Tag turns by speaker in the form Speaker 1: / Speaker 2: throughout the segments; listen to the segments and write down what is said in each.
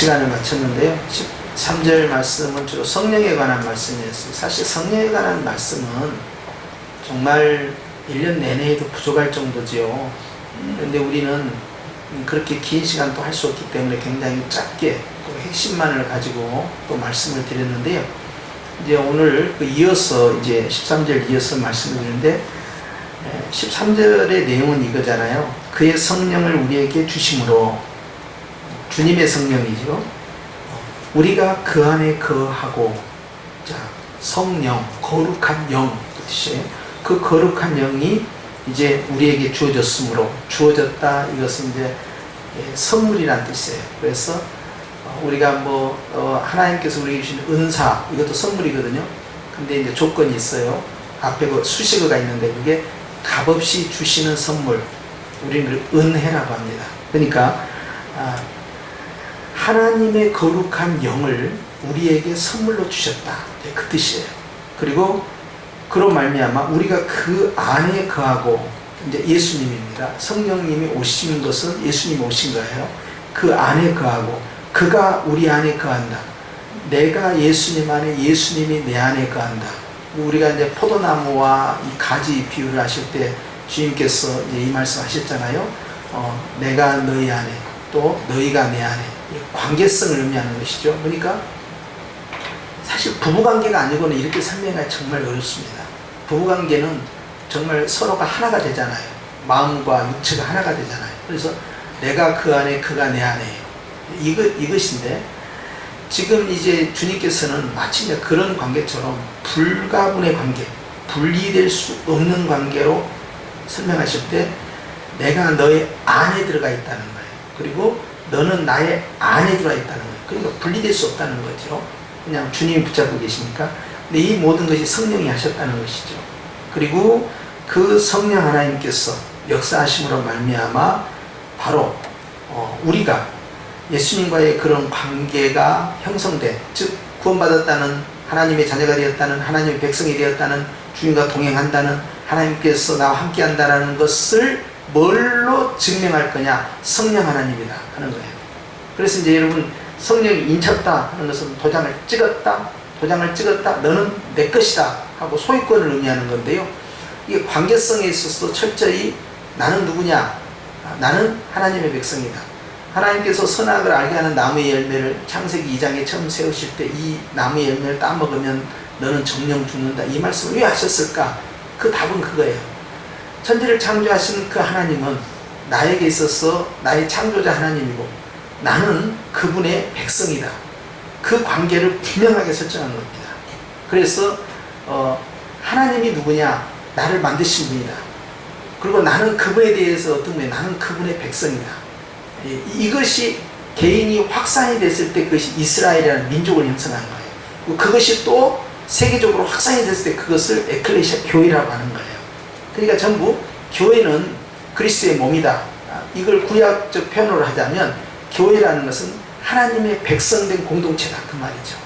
Speaker 1: 시간을 마쳤는데요. 13절 말씀은 주로 성령에 관한 말씀이었어요. 사실 성령에 관한 말씀은 정말 1년 내내에도 부족할 정도지요. 그런데 우리는 그렇게 긴 시간 또 할 수 없기 때문에 굉장히 짧게 또 핵심만을 가지고 또 말씀을 드렸는데요. 이제 오늘 이어서 이제 13절 이어서 말씀을 드리는데 13절의 내용은 이거잖아요. 그의 성령을 우리에게 주심으로, 주님의 성령이죠. 우리가 그 안에 거하고, 자, 성령, 거룩한 영, 그 뜻이에요. 그 거룩한 영이 이제 우리에게 주어졌으므로, 주어졌다, 이것은 이제 선물이란 뜻이에요. 그래서 우리가 하나님께서 우리에게 주신 은사, 이것도 선물이거든요. 근데 이제 조건이 있어요. 앞에 수식어가 있는데 그게 값없이 주시는 선물, 우리는 은혜라고 합니다. 그러니까 하나님의 거룩한 영을 우리에게 선물로 주셨다, 그 뜻이에요. 그리고 그로 말미암아 우리가 그 안에 거하고, 이제 예수님입니다. 성령님이 오신 것은 예수님이 오신 거예요. 그 안에 거하고, 그가 우리 안에 거한다. 내가 예수님 안에, 예수님이 내 안에 거한다. 우리가 이제 포도나무와 이 가지 비유를 하실 때 주님께서 이제 이 말씀 하셨잖아요. 내가 너희 안에, 또 너희가 내 안에, 관계성을 의미하는 것이죠. 그러니까 사실 부부관계가 아니고는 이렇게 설명하기 정말 어렵습니다. 부부관계는 정말 서로가 하나가 되잖아요. 마음과 육체가 하나가 되잖아요. 그래서 내가 그 안에, 그가 내 안에, 이것인데, 지금 이제 주님께서는 마치 이제 그런 관계처럼 불가분의 관계, 분리될 수 없는 관계로 설명하실 때 내가 너의 안에 들어가 있다는 거예요. 그리고 너는 나의 안에 들어가 있다는 거예요. 그러니까 분리될 수 없다는 거죠. 그냥 주님이 붙잡고 계시니까. 근데 이 모든 것이 성령이 하셨다는 것이죠. 그리고 그 성령 하나님께서 역사하심으로 말미암아 바로 우리가 예수님과의 그런 관계가 형성된, 즉 구원받았다는, 하나님의 자녀가 되었다는, 하나님의 백성이 되었다는, 주님과 동행한다는, 하나님께서 나와 함께 한다는 것을 뭘로 증명할 거냐? 성령 하나님이다 하는 거예요. 그래서 이제 여러분, 성령이 인쳤다 하는 것은 도장을 찍었다, 너는 내 것이다 하고 소유권을 의미하는 건데요. 이게 관계성에 있어서도 철저히 나는 누구냐? 나는 하나님의 백성이다. 하나님께서 선악을 알게 하는 나무의 열매를 창세기 2장에 처음 세우실 때 이 나무의 열매를 따먹으면 너는 정령 죽는다, 이 말씀을 왜 하셨을까? 그 답은 그거예요. 천지를 창조하신 그 하나님은 나에게 있어서 나의 창조자 하나님이고 나는 그분의 백성이다. 그 관계를 분명하게 설정한 겁니다. 그래서 하나님이 누구냐? 나를 만드신 분이다. 그리고 나는 그분에 대해서 어떤 분이, 나는 그분의 백성이다. 이것이 개인이 확산이 됐을 때 그것이 이스라엘이라는 민족을 형성한 거예요. 그것이 또 세계적으로 확산이 됐을 때 그것을 에클레시아, 교회라고 하는 거예요. 그러니까 전부 교회는 그리스도의 몸이다. 이걸 구약적 표현으로 하자면 교회라는 것은 하나님의 백성된 공동체다, 그 말이죠.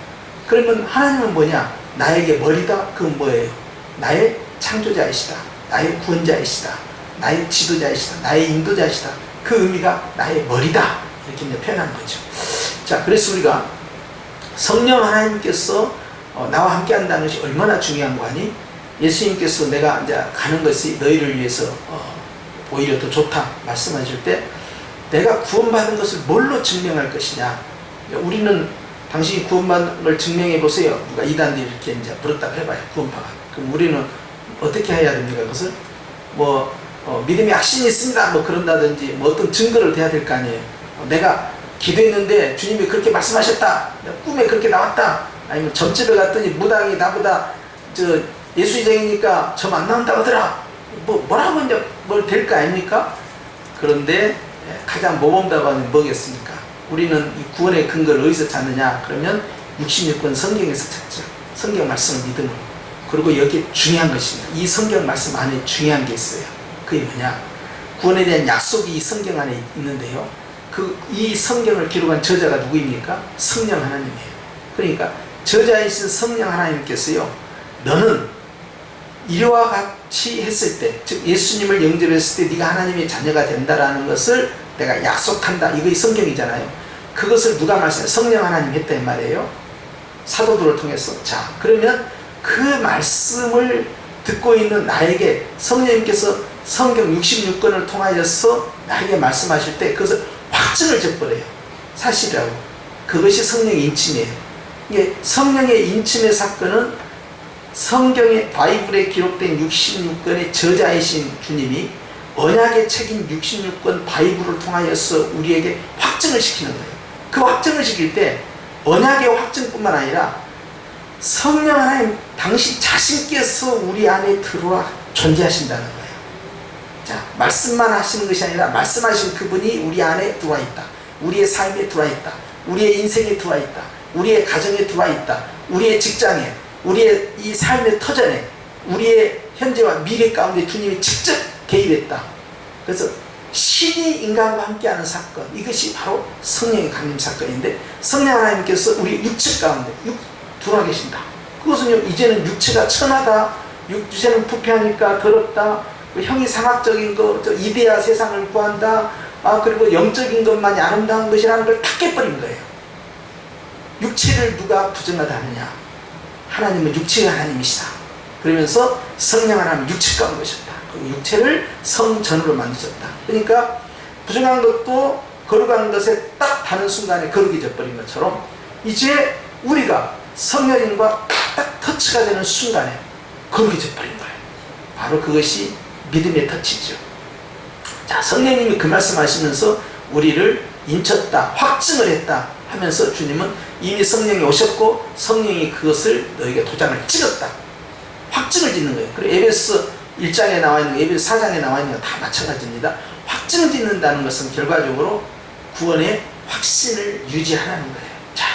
Speaker 1: 그러면 하나님은 뭐냐? 나에게 머리다. 그건 뭐예요? 나의 창조자이시다, 나의 구원자이시다, 나의 지도자이시다, 나의 인도자이시다. 그 의미가 나의 머리다, 이렇게 이제 표현하는 거죠. 자, 그래서 우리가 성령 하나님께서 나와 함께 한다는 것이 얼마나 중요한 거 아니? 예수님께서 내가 이제 가는 것이 너희를 위해서 오히려 더 좋다 말씀하실 때 내가 구원받은 것을 뭘로 증명할 것이냐? 우리는 당신이 구원받은 걸 증명해 보세요. 누가 이단들이 이렇게 이제 부르다고 해봐요. 구원파가. 그럼 우리는 어떻게 해야 됩니까? 그것을 믿음의 확신이 있습니다, 그런다든지 어떤 증거를 대야 될 거 아니에요. 내가 기도했는데 주님이 그렇게 말씀하셨다, 꿈에 그렇게 나왔다, 아니면 점집에 갔더니 무당이 나보다 예수의장이니까 점 안 나온다고 하더라, 뭐라고 이제 뭘 될 거 아닙니까? 그런데 가장 모범답안은 뭐겠습니까? 우리는 이 구원의 근거를 어디서 찾느냐? 그러면 66권 성경에서 찾죠. 성경 말씀을 믿음으로. 그리고 여기 중요한 것입니다. 이 성경 말씀 안에 중요한 게 있어요. 그게 뭐냐? 구원에 대한 약속이 이 성경 안에 있는데요. 이 성경을 기록한 저자가 누구입니까? 성령 하나님이에요. 그러니까 저자이신 성령 하나님께서요, 너는 이와 같이 했을 때, 즉 예수님을 영접했을 때 네가 하나님의 자녀가 된다라는 것을 내가 약속한다. 이거 이 성경이잖아요. 그것을 누가 말씀해? 성령 하나님 했단 말이에요. 사도들을 통해서. 자, 그러면 그 말씀을 듣고 있는 나에게 성령님께서 성경 66권을 통하여서 나에게 말씀하실 때 그것을 확증을 줘버려요. 사실이라고. 그것이 성령의 인침이에요. 이게 성령의 인침의 사건은 성경의 바이블에 기록된 66권의 저자이신 주님이 언약의 책인 66권 바이블을 통하여서 우리에게 확증을 시키는 거예요. 그 확증을 시킬 때 언약의 확증뿐만 아니라 성령 하나님 당신 자신께서 우리 안에 들어와 존재하신다는 거예요. 자, 말씀만 하시는 것이 아니라 말씀하신 그분이 우리 안에 들어와 있다. 우리의 삶에 들어와 있다. 우리의 인생에 들어와 있다. 우리의 가정에 들어와 있다. 우리의 직장에, 우리의 이 삶의 터전에, 우리의 현재와 미래 가운데 주님이 직접 개입했다. 그래서 신이 인간과 함께하는 사건, 이것이 바로 성령의 강림 사건인데, 성령 하나님께서 우리 육체 가운데 들어와 계신다. 그것은요, 이제는 육체가 천하다, 육체는 부패하니까 더럽다, 형이 상학적인 거, 이데아 세상을 구한다, 그리고 영적인 것만이 아름다운 것이라는 걸 다 깨버린 거예요. 육체를 누가 부정하다 하느냐? 하나님은 육체의 하나님이시다. 그러면서 성령 하나님은 육체가 온 것이었다. 그 육체를 성전으로 만드셨다. 그러니까 부정한 것도 거룩한 것에 딱 닿는 순간에 거룩해져 버린 것처럼 이제 우리가 성령님과 딱 터치가 되는 순간에 거룩해져 버린 거예요. 바로 그것이 믿음의 터치죠. 자, 성령님이 그 말씀하시면서 우리를 인쳤다, 확증을 했다 하면서 주님은 이미 성령이 오셨고 성령이 그것을 너에게 도장을 찍었다, 확증을 짓는 거예요. 그리고 에베소 1장에 나와 있는 거, 에베소 4장에 나와 있는 거 다 마찬가지입니다. 확증을 짓는다는 것은 결과적으로 구원의 확신을 유지하라는 거예요. 자,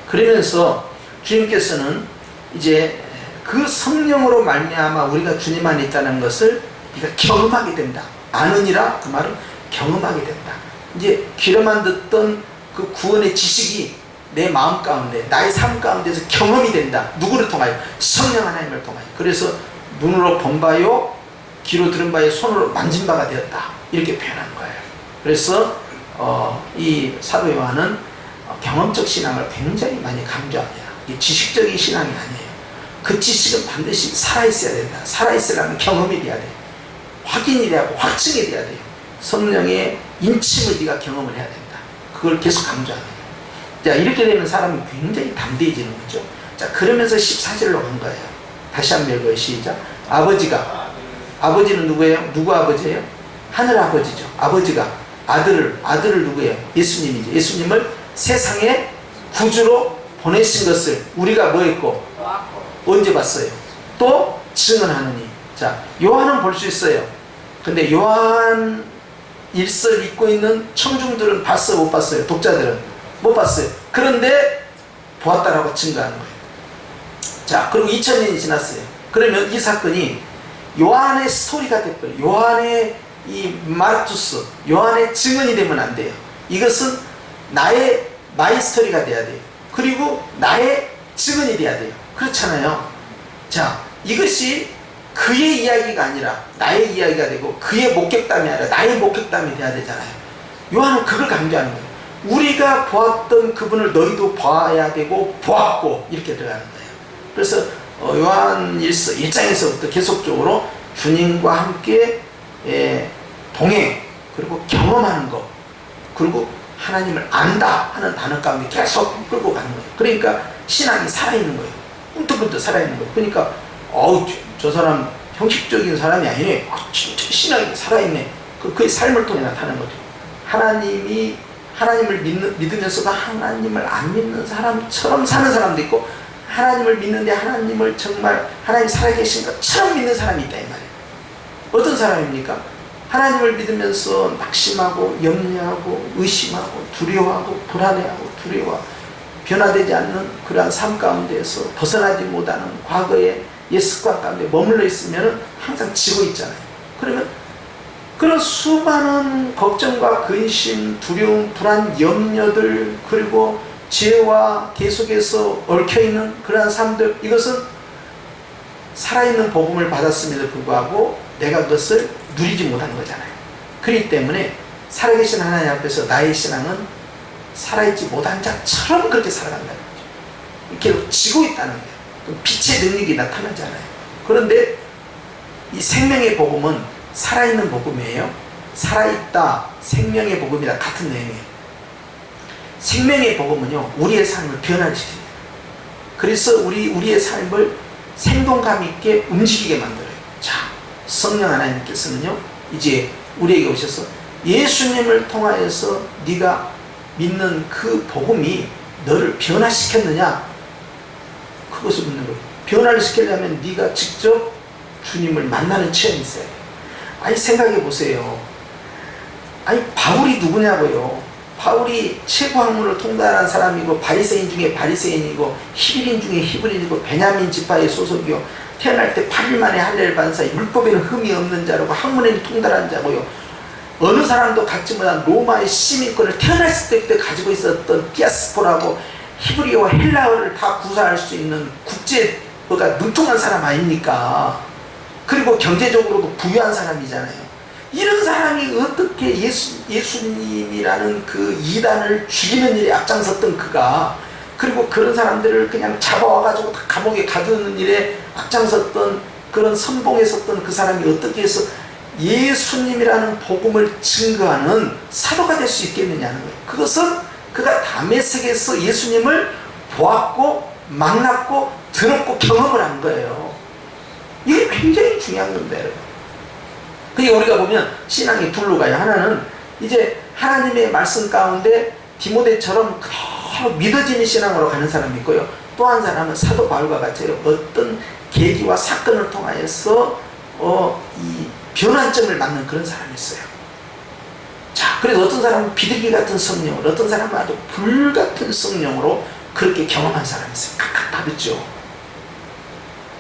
Speaker 1: 그러면서 주님께서는 이제 그 성령으로 말미암아 우리가 주님 안에 있다는 것을 우리가 경험하게 된다. 아느니라, 그 말은 경험하게 된다. 이제 귀로만 듣던 그 구원의 지식이 내 마음 가운데, 나의 삶 가운데서 경험이 된다. 누구를 통하여? 성령 하나님을 통하여. 그래서 눈으로 본 바요, 귀로 들은 바요, 손으로 만진 바가 되었다. 이렇게 표현한 거예요. 그래서 이 사도 요한은 경험적 신앙을 굉장히 많이 강조합니다. 이게 지식적인 신앙이 아니에요. 그 지식은 반드시 살아있어야 된다. 살아있으려면 경험이 돼야 돼요. 확인이 돼야 하고 확증이 돼야 돼요. 성령의 인침을 네가 경험을 해야 된다. 그걸 계속 강조하는 거예요. 자, 이렇게 되면 사람이 굉장히 담대해지는 거죠. 자, 그러면서 14절로 간 거예요. 다시 한번 읽어요. 시작. 아버지는 누구예요? 누구 아버지예요? 하늘 아버지죠. 아버지가 아들을 누구예요? 예수님이죠. 예수님을 세상에 구주로 보내신 것을 우리가 뭐 했고 언제 봤어요? 또 증언하느니. 자, 요한은 볼 수 있어요. 근데 요한 일서를 읽고 있는 청중들은 봤어요? 못 봤어요? 독자들은 못 봤어요. 그런데 보았다라고 증거하는 거예요. 자, 그리고 2000년이 지났어요. 그러면 이 사건이 요한의 스토리가 됐고요. 요한의 이 마르투스, 요한의 증언이 되면 안 돼요. 이것은 마이 스토리가 돼야 돼요. 그리고 나의 증언이 돼야 돼요. 그렇잖아요. 자, 이것이 그의 이야기가 아니라 나의 이야기가 되고, 그의 목격담이 아니라 나의 목격담이 돼야 되잖아요. 요한은 그걸 강조하는 거예요. 우리가 보았던 그분을 너희도 봐야 되고 보았고, 이렇게 들어가는 거예요. 그래서 요한 1장에서부터 계속적으로 주님과 함께 동행, 그리고 경험하는 것, 그리고 하나님을 안다 하는 단어 가운데 계속 끌고 가는 거예요. 그러니까 신앙이 살아있는 거예요. 꿈틀꿈틀 살아있는 거예요. 그러니까 저 사람 형식적인 사람이 아니네. 진짜 신앙이 살아있네. 그의 삶을 통해 나타나는 거죠. 하나님을 믿으면서도 하나님을 안 믿는 사람처럼 사는 사람도 있고, 하나님을 믿는데 하나님을 정말 하나님 살아계신 것처럼 믿는 사람이 있다 이 말이에요. 어떤 사람입니까? 하나님을 믿으면서 낙심하고 염려하고 의심하고 두려워하고 불안해하고 두려워, 변화되지 않는 그러한 삶 가운데에서 벗어나지 못하는 과거의 옛 습관 가운데 머물러 있으면 항상 지고 있잖아요. 그러면 그런 수많은 걱정과 근심, 두려움, 불안, 염려들, 그리고 죄와 계속해서 얽혀있는 그러한 삶들, 이것은 살아있는 복음을 받았음에도 불구하고 내가 그것을 누리지 못하는 거잖아요. 그렇기 때문에 살아계신 하나님 앞에서 나의 신앙은 살아있지 못한 자처럼 그렇게 살아간다는 거죠. 이렇게 지고 있다는 거예요. 빛의 능력이 나타나잖아요. 그런데 이 생명의 복음은 살아있는 복음이에요. 살아있다, 생명의 복음이다, 같은 내용이에요. 생명의 복음은요, 우리의 삶을 변화시킵니다. 그래서 우리의 삶을 생동감 있게 움직이게 만들어요. 자, 성령 하나님께서는요, 이제 우리에게 오셔서 예수님을 통하여서 네가 믿는 그 복음이 너를 변화시켰느냐? 그것을 묻는 거예요. 변화를 시키려면 네가 직접 주님을 만나는 체험이 있어야 돼요. 아니, 생각해 보세요. 아니, 바울이 누구냐고요. 바울이 최고 학문을 통달한 사람이고, 바리새인 중에 바리새인이고, 히브리인 중에 히브리인이고, 베냐민 지파의 소속이요, 태어날 때 8일 만에 할례를 받은 사이, 율법에는 흠이 없는 자라고, 학문에는 통달한 자고요, 어느 사람도 갖지 못한 로마의 시민권을 태어났을 때부터 가지고 있었던 디아스포라고, 히브리어와 헬라어를 다 구사할 수 있는 국제어가 능통한 사람 아닙니까? 그리고 경제적으로도 부유한 사람이잖아요. 이런 사람이 어떻게 예수님이라는 그 이단을 죽이는 일에 앞장섰던 그가, 그리고 그런 사람들을 그냥 잡아와가지고 다 감옥에 가두는 일에 앞장섰던 그런 선봉에 섰던 그 사람이 어떻게 해서 예수님이라는 복음을 증거하는 사도가 될 수 있겠느냐는 거예요. 그것은 그가 다메섹에서 예수님을 보았고 만났고 들었고 경험을 한 거예요. 이게 굉장히 중요한 건데, 여러분. 그게 우리가 보면 신앙이 둘로 가요. 하나는 이제 하나님의 말씀 가운데 디모데처럼 그대로 믿어지는 신앙으로 가는 사람이 있고요. 또 한 사람은 사도 바울과 같이 어떤 계기와 사건을 통하여서 이 변환점을 맞는 그런 사람이 있어요. 자, 그래서 어떤 사람은 비둘기 같은 성령으로, 어떤 사람은 아주 불 같은 성령으로 그렇게 경험한 사람이 있어요. 각각 다르죠.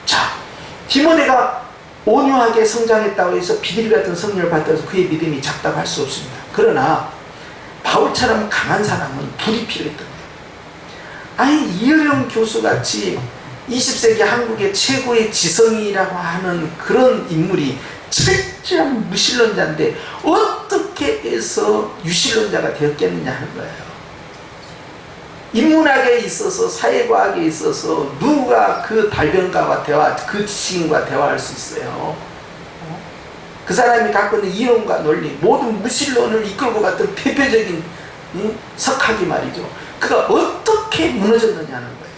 Speaker 1: 자, 디모데가 온유하게 성장했다고 해서 비둘기 같은 성령을 받아서 그의 믿음이 작다고 할 수 없습니다. 그러나 바울처럼 강한 사람은 불이 필요했던 거예요. 아니, 이어령 교수같이 20세기 한국의 최고의 지성이라고 하는 그런 인물이 철저한 무신론자인데 어떻게 해서 유신론자가 되었겠느냐 하는 거예요. 인문학에 있어서, 사회과학에 있어서 누가 그 달변가와 대화, 그 지식인과 대화할 수 있어요? 그 사람이 갖고 있는 이론과 논리, 모든 무신론을 이끌고 갔던 대표적인 석학이 말이죠. 그가 어떻게 무너졌느냐는 거예요.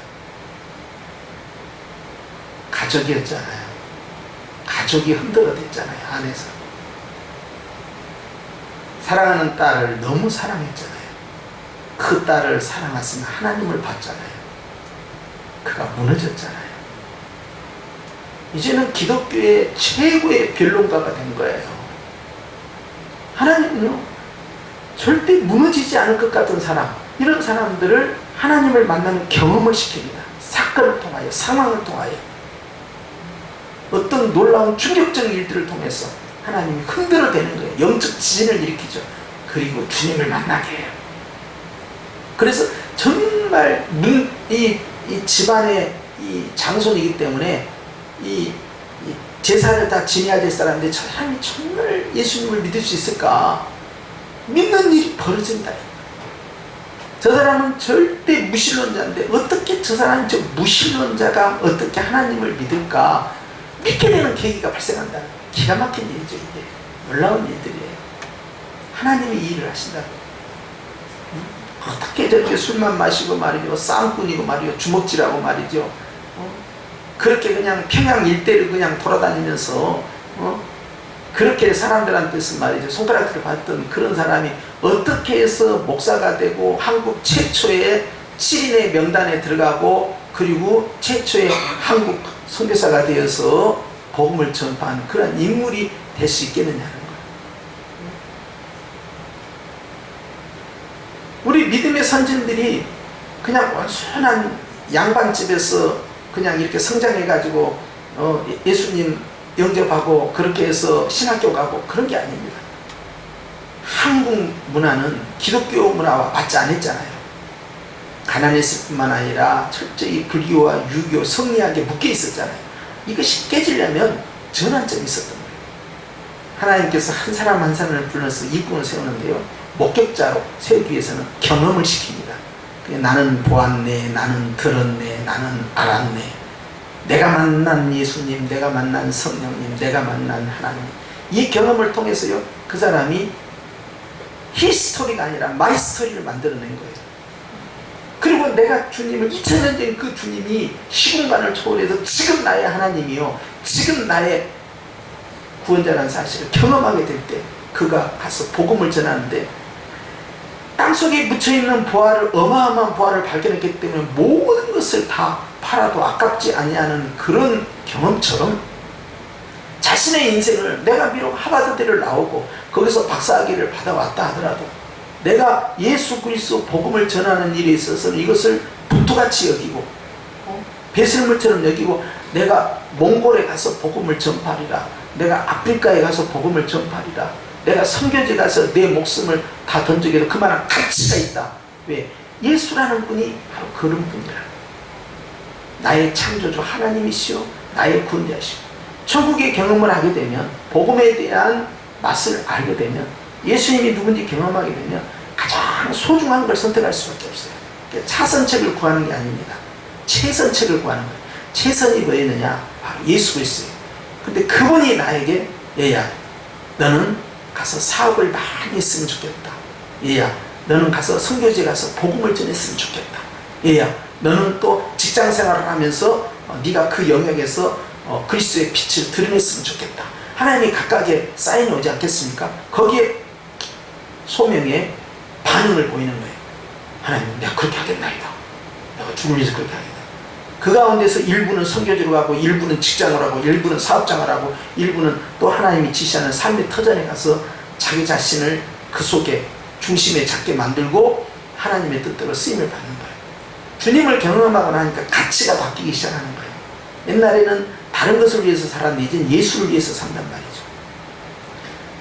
Speaker 1: 가족이었잖아요. 가족이 흔들어댔잖아요, 안에서. 사랑하는 딸을 너무 사랑했잖아요. 그 딸을 사랑했으면 하나님을 봤잖아요. 그가 무너졌잖아요. 이제는 기독교의 최고의 변론가가 된 거예요. 하나님은요, 절대 무너지지 않을 것 같은 사람, 이런 사람들을 하나님을 만나는 경험을 시킵니다. 사건을 통하여, 상황을 통하여, 어떤 놀라운 충격적인 일들을 통해서 하나님이 흔들어대는 거예요. 영적 지진을 일으키죠. 그리고 주님을 만나게 해요. 그래서 정말 이 집안의 이 장손이기 때문에 이 제사를 다 지내야 될 사람인데 저 사람이 정말 예수님을 믿을 수 있을까? 믿는 일이 벌어진다. 저 사람은 절대 무신론자인데 어떻게 저 사람, 저 무신론자가 어떻게 하나님을 믿을까? 믿게 되는 계기가 발생한다. 기가 막힌 일이죠. 이게 놀라운 일들이에요. 하나님이 이 일을 하신다고. 어떻게 저렇게 술만 마시고 말이죠, 쌍꾼이고 말이죠, 주먹질하고 말이죠, 그렇게 그냥 평양 일대를 그냥 돌아다니면서 그렇게 사람들한테서 말이죠, 손가락질을 받던 그런 사람이 어떻게 해서 목사가 되고 한국 최초의 7인의 명단에 들어가고 그리고 최초의 한국 선교사가 되어서 복음을 전파하는 그런 인물이 될 수 있겠느냐는 거예요. 우리 믿음의 선진들이 그냥 온순한 양반집에서 그냥 이렇게 성장해가지고 예수님 영접하고 그렇게 해서 신학교 가고 그런 게 아닙니다. 한국 문화는 기독교 문화와 맞지 않았잖아요. 가난했을 뿐만 아니라 철저히 불교와 유교, 성리학에 묶여 있었잖아요. 이것이 깨지려면 전환점이 있었던 거예요. 하나님께서 한 사람 한 사람을 불러서 일꾼을 세우는데요, 목격자로 세우기 위해서는 경험을 시킵니다. 나는 보았네, 나는 들었네, 나는 알았네. 내가 만난 예수님, 내가 만난 성령님, 내가 만난 하나님. 이 경험을 통해서요, 그 사람이 히스토리가 아니라 마이 스토리를 만들어낸 거예요. 그리고 내가 주님을 2000년 전 그 주님이 시공간을 초월해서 지금 나의 하나님이요, 지금 나의 구원자라는 사실을 경험하게 될 때 그가 가서 복음을 전하는데, 땅속에 묻혀있는 보화를, 어마어마한 보화를 발견했기 때문에 모든 것을 다 팔아도 아깝지 아니하는 그런 경험처럼 자신의 인생을, 내가 비록 하버드대를 나오고 거기서 박사학위를 받아왔다 하더라도 내가 예수 그리스도 복음을 전하는 일에 있어서는 이것을 부투같이 여기고 배설물처럼 여기고, 내가 몽골에 가서 복음을 전파하리라, 내가 아프리카에 가서 복음을 전파하리라, 내가 선교지 가서 내 목숨을 다 던지게도 그만한 가치가 있다. 왜? 예수라는 분이 바로 그런 분이라. 나의 창조주 하나님이시오, 나의 구원자시오. 천국의 경험을 하게 되면, 복음에 대한 맛을 알게 되면, 예수님이 누군지 경험하게 되면 가장 소중한 걸 선택할 수밖에 없어요. 차선책을 구하는 게 아닙니다. 최선책을 구하는 거예요. 최선이 뭐였느냐? 바로 예수 그리스도예요. 근데 그분이 나에게, 얘야 너는 가서 사업을 많이 했으면 좋겠다. 얘야 너는 가서 선교지에 가서 복음을 전했으면 좋겠다. 얘야 너는 또 직장생활을 하면서 네가 그 영역에서 그리스도의 빛을 드러냈으면 좋겠다. 하나님이 각각의 사인이 오지 않겠습니까? 거기에 소명의 반응을 보이는 거예요. 하나님, 내가 그렇게 하겠나이다. 내가 주를 위해서 그렇게 하겠다. 그 가운데서 일부는 선교지로 가고, 일부는 직장을 하고, 일부는 사업장을 하고, 일부는 또 하나님이 지시하는 삶의 터전에 가서 자기 자신을 그 속에 중심에 잡게 만들고 하나님의 뜻대로 쓰임을 받는 거예요. 주님을 경험하고 나니까 가치가 바뀌기 시작하는 거예요. 옛날에는 다른 것을 위해서 살았는데 이제는 예수를 위해서 산단 말이죠.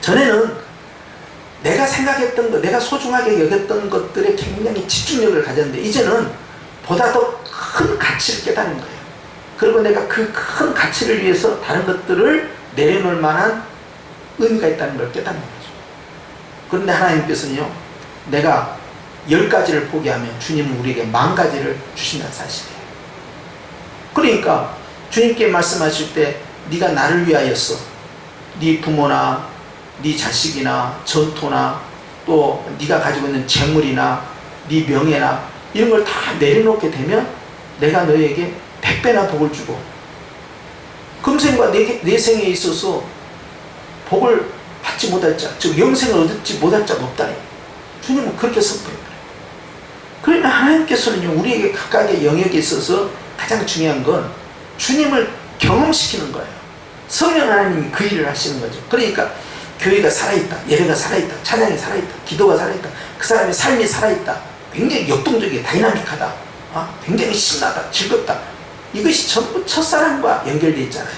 Speaker 1: 전에는 내가 생각했던 것, 내가 소중하게 여겼던 것들에 굉장히 집중력을 가졌는데 이제는 보다 더 큰 가치를 깨닫는 거예요. 그리고 내가 그 큰 가치를 위해서 다른 것들을 내려놓을 만한 의미가 있다는 걸 깨닫는 거죠. 그런데 하나님께서는요, 내가 10가지를 포기하면 주님은 우리에게 10,000가지를 주신다는 사실이에요. 그러니까 주님께 말씀하실 때 네가 나를 위하여서 네 부모나 네 자식이나 전토나 또 네가 가지고 있는 재물이나 네 명예나 이런 걸 다 내려놓게 되면 내가 너에게 100배나 복을 주고 금생과 내 생에 있어서 복을 받지 못할 자, 즉 영생을 얻지 못할 자가 없다. 주님은 그렇게 선포해요. 그러면 하나님께서는요, 우리에게 각각의 영역에 있어서 가장 중요한 건 주님을 경험시키는 거예요. 성령 하나님이 그 일을 하시는 거죠. 그러니까 교회가 살아있다, 예배가 살아있다, 찬양이 살아있다, 기도가 살아있다, 그 사람의 삶이 살아있다, 굉장히 역동적이게 다이나믹하다, 굉장히 신나다, 즐겁다, 이것이 전부 첫사랑과 연결되어 있잖아요.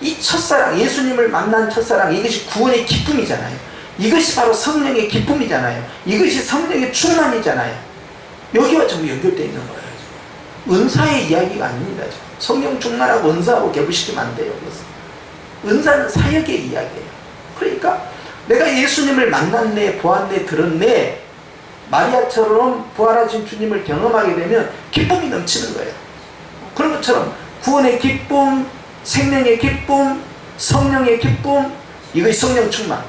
Speaker 1: 이 첫사랑, 예수님을 만난 첫사랑, 이것이 구원의 기쁨이잖아요. 이것이 바로 성령의 기쁨이잖아요. 이것이 성령의 충만이잖아요. 여기와 전부 연결되어 있는 거예요. 은사의 이야기가 아닙니다. 성령 충만하고 은사하고 겹으시키면 안 돼요. 그래서 은사는 사역의 이야기예요. 그러니까 내가 예수님을 만났네, 보았네, 들었네, 마리아처럼 부활하신 주님을 경험하게 되면 기쁨이 넘치는 거예요. 그런 것처럼 구원의 기쁨, 생명의 기쁨, 성령의 기쁨, 이것이 성령 충만,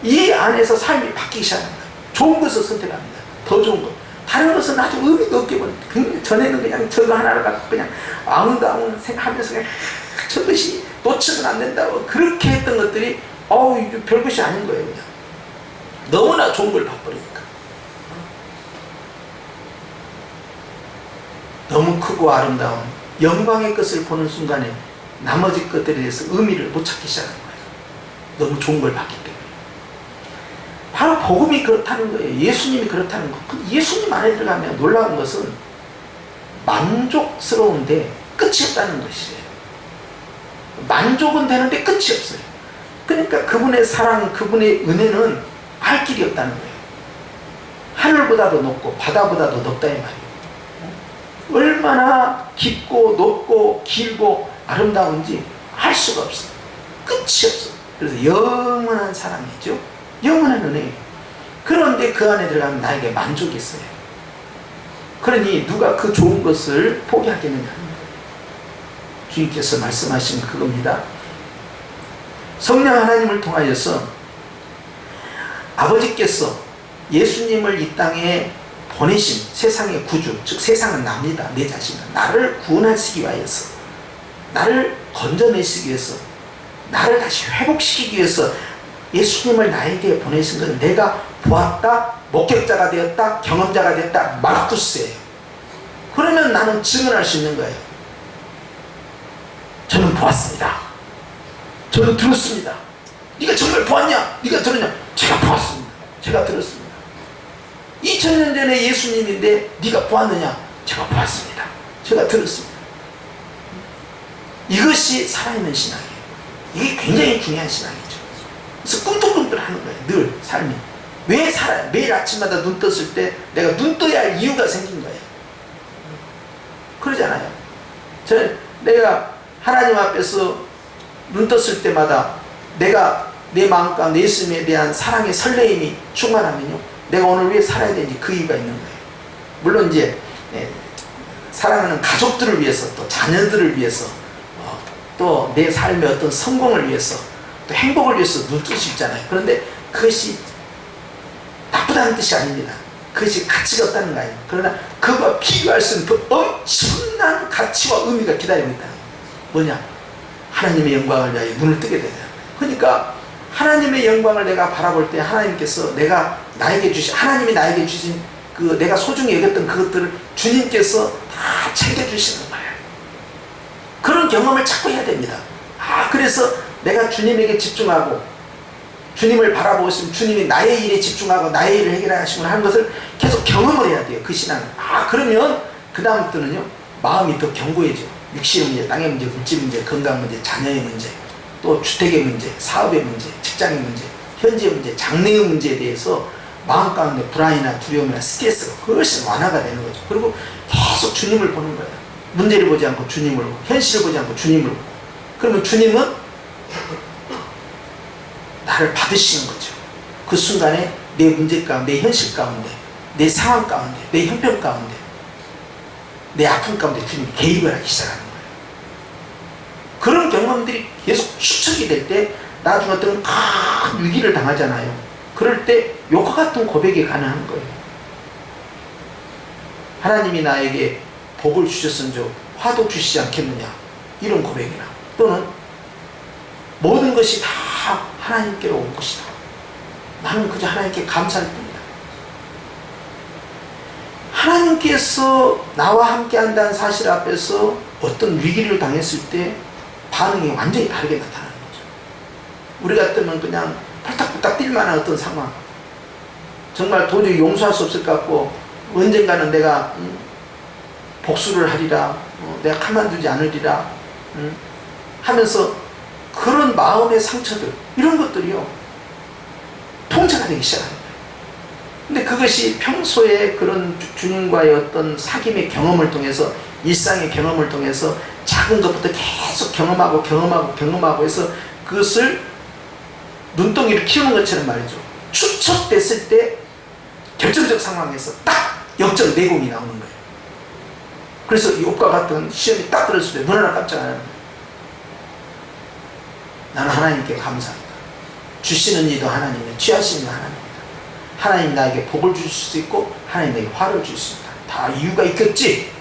Speaker 1: 이 안에서 삶이 바뀌기 시작합니다. 좋은 것을 선택합니다. 더 좋은 것. 다른 것은 아주 의미가 없게 보는, 전에는 그냥 저거 하나를 갖고 그냥 아웅다웅 생각하면서 그냥 저것이 놓치면 안 된다고 그렇게 했던 것들이 이게 별것이 아닌 거예요. 그냥 너무나 좋은 걸 봐버리니까. 너무 크고 아름다운 영광의 것을 보는 순간에 나머지 것들에 대해서 의미를 못 찾기 시작하는 거예요. 너무 좋은 걸 봤기 때문에. 바로 복음이 그렇다는 거예요. 예수님이 그렇다는 거. 예수님 안에 들어가면 놀라운 것은 만족스러운데 끝이 없다는 것이에요. 만족은 되는데 끝이 없어요. 그러니까 그분의 사랑, 그분의 은혜는 할 길이 없다는 거예요. 하늘보다도 높고 바다보다도 높다 이 말이에요. 얼마나 깊고 높고 길고 아름다운지 알 수가 없어요. 끝이 없어요. 그래서 영원한 사랑이죠. 영원한 은혜예요. 그런데 그 안에 들어가면 나에게 만족이 있어요. 그러니 누가 그 좋은 것을 포기하겠느냐 하는 거예요. 주님께서 말씀하신 그겁니다. 성령 하나님을 통하여서 아버지께서 예수님을 이 땅에 보내신 세상의 구주, 즉 세상은 납니다. 내 자신은 나를 구원하시기 위하여서, 나를 건져내시기 위해서, 나를 다시 회복시키기 위해서 예수님을 나에게 보내신 것은 내가 보았다, 목격자가 되었다, 경험자가 됐다, 마르쿠스예요. 그러면 나는 증언할 수 있는 거예요. 저는 보았습니다. 저는 들었습니다. 네가 정말 보았냐? 네가 들었냐? 제가 보았습니다. 제가 들었습니다. 2000년 전에 예수님인데 네가 보았느냐? 제가 보았습니다. 제가 들었습니다. 이것이 살아있는 신앙이에요. 이게 굉장히 중요한 신앙이죠. 그래서 꿈틀꿈틀 하는 거예요. 늘 삶이. 왜 살아요? 매일 아침마다 눈 떴을 때 내가 눈 떠야 할 이유가 생긴 거예요. 그러잖아요. 저는 내가 하나님 앞에서 눈 떴을 때마다 내가 내 마음 가운데 예수님에 대한 사랑의 설레임이 충만하면요, 내가 오늘 왜 살아야 되는지 그 이유가 있는 거예요. 물론 이제 사랑하는 가족들을 위해서, 또 자녀들을 위해서, 또 내 삶의 어떤 성공을 위해서, 또 행복을 위해서 눈 뜰 수 있잖아요. 그런데 그것이 나쁘다는 뜻이 아닙니다. 그것이 가치가 없다는 거 아니에요. 그러나 그거와 비교할 수 있는 그 엄청난 가치와 의미가 기다리고 있다는 거예요. 뭐냐? 하나님의 영광을 위하여 눈을 뜨게 되는 거예요. 그러니까 하나님의 영광을 내가 바라볼 때 하나님께서 하나님이 나에게 주신 그 내가 소중히 여겼던 그것들을 주님께서 다 챙겨주시는 거예요. 그런 경험을 자꾸 해야 됩니다. 그래서 내가 주님에게 집중하고 주님을 바라보고 있으면 주님이 나의 일에 집중하고 나의 일을 해결하시고 하는 것을 계속 경험을 해야 돼요. 그 신앙을. 그러면 그 다음부터는요, 마음이 더 견고해져요. 육신의 문제, 땅의 문제, 물질 문제, 건강 문제, 자녀의 문제, 또 주택의 문제, 사업의 문제, 직장의 문제, 현지의 문제, 장래의 문제에 대해서 마음 가운데 불안이나 두려움이나 스트레스가 훨씬 완화가 되는 거죠. 그리고 계속 주님을 보는 거예요. 문제를 보지 않고 주님을 보고, 현실을 보지 않고 주님을 보고. 그러면 주님은 나를 받으시는 거죠. 그 순간에 내 문제 가운데, 내 현실 가운데, 내 상황 가운데, 내 형편 가운데, 내 아픔 가운데 주님이 개입을 하기 시작하는 거예요. 그런 경험들이 계속 축적이 될 때 나중에 어떤 큰 위기를 당하잖아요. 그럴 때 요과 같은 고백이 가능한 거예요. 하나님이 나에게 복을 주셨은즉 화도 주시지 않겠느냐, 이런 고백이나, 또는 모든 것이 다 하나님께로 온 것이다, 나는 그저 하나님께 감사할 뿐이다. 하나님께서 나와 함께 한다는 사실 앞에서 어떤 위기를 당했을 때 반응이 완전히 다르게 나타나는 거죠. 우리 같으면 그냥 펄딱펄딱 뛸만한 어떤 상황, 정말 도저히 용서할 수 없을 것 같고 언젠가는 내가 복수를 하리라, 내가 가만두지 않으리라 하면서 그런 마음의 상처들, 이런 것들이요, 통제가 되기 시작합니다. 근데 그것이 평소에 그런 주님과의 어떤 사귐의 경험을 통해서, 일상의 경험을 통해서 작은 것부터 계속 경험하고 해서 그것을 눈덩이를 키우는 것처럼 말이죠, 축적됐을 때 결정적 상황에서 딱 영적 내공이 나오는 거예요. 그래서 욥과 같은 시험이 딱 들었을 때 눈 하나 깜짝 안 하는 거예요. 나는 하나님께 감사합니다. 주시는 이도 하나님이며 취하시는 이도 하나님입니다. 하나님 나에게 복을 주실 수도 있고 하나님 나에게 화를 줄 수 있다. 다 이유가 있겠지.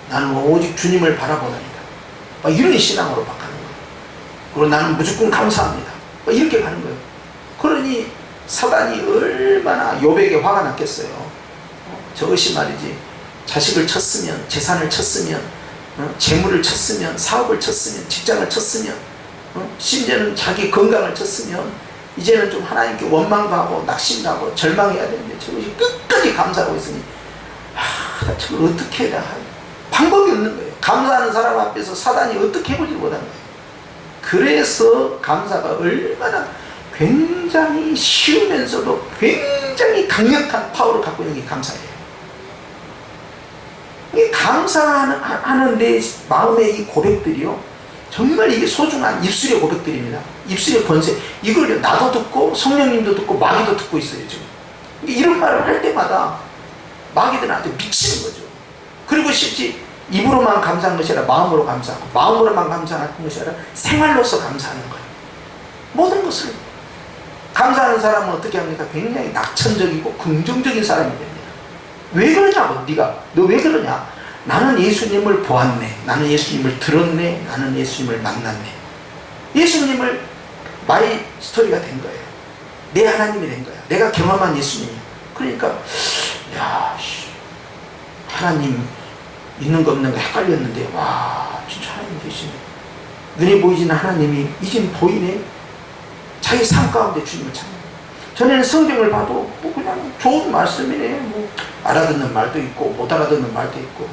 Speaker 1: 나는 오직 주님을 바라보나이다. 이런 신앙으로 바꾸는 거예요. 그리고 나는 무조건 감사합니다. 이렇게 가는 거예요. 그러니 사단이 얼마나 욥에게 화가 났겠어요. 저것이 말이지, 자식을 쳤으면, 재산을 쳤으면, 재물을 쳤으면, 사업을 쳤으면, 직장을 쳤으면, 심지어는 자기 건강을 쳤으면 이제는 좀 하나님께 원망도 하고 낙심도 하고 절망해야 되는데 저것이 끝까지 감사하고 있으니 저걸 어떻게 해야 방법이 없는 거예요. 감사하는 사람 앞에서 사단이 어떻게 해보지 못한 거예요. 그래서 감사가 얼마나 굉장히 쉬우면서도 굉장히 강력한 파워를 갖고 있는 게 감사예요. 이 감사하는 내 마음의 이 고백들이요, 정말 이게 소중한 입술의 고백들입니다. 입술의 권세. 이걸 나도 듣고 성령님도 듣고 마귀도 듣고 있어요 지금. 이런 말을 할 때마다 마귀들한테 미치는 거죠. 그리고 실제 입으로만 감사한 것이 아니라 마음으로 감사하고, 마음으로만 감사하는 것이 아니라 생활로서 감사하는 거예요. 모든 것을 감사하는 사람은 어떻게 합니까? 굉장히 낙천적이고 긍정적인 사람이 됩니다. 왜 그러냐고. 너 왜 그러냐? 나는 예수님을 보았네, 나는 예수님을 들었네, 나는 예수님을 만났네. 예수님을 마이 스토리가 된 거예요. 내 하나님이 된 거야. 내가 경험한 예수님이야. 그러니까 야, 하나님 있는 거 없는 거 헷갈렸는데, 와, 진짜 하나님 계시네. 눈에 보이지는 하나님이 이젠 보이네. 자기 삶 가운데 주님을 찾는 거예요. 전에는 성경을 봐도 뭐 그냥 좋은 말씀이네. 뭐 알아듣는 말도 있고 못 알아듣는 말도 있고